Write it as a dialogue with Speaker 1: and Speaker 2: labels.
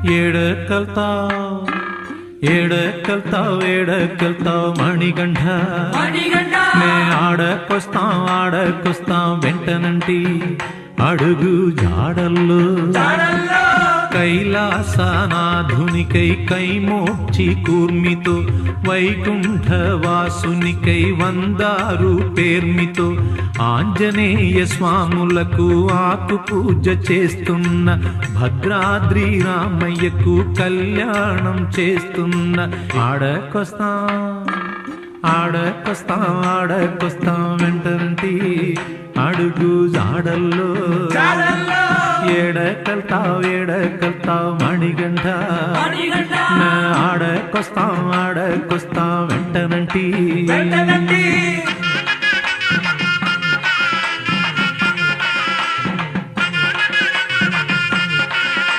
Speaker 1: ఏడకల్తావ్ ఏడకల్తావ్ మణిగంఠ నే ఆడకొస్తాం వెంటనంటి అడుగు జాడల్లో కైలాసనాధునికై కైమోక్షి కూర్మితో వైకుంఠవాసునికై వందారు పేర్మితో ఆంజనేయ స్వాములకు ఆకు పూజ చేస్తున్న భద్రాద్రి రామయ్యకు కళ్యాణం చేస్తున్న ఆడకొస్తాం వెంటంటి అడుగు జాడల్లో ఏడకల్తావ్ మణిగంఠ ఆడకొస్తాం వెంటనంటి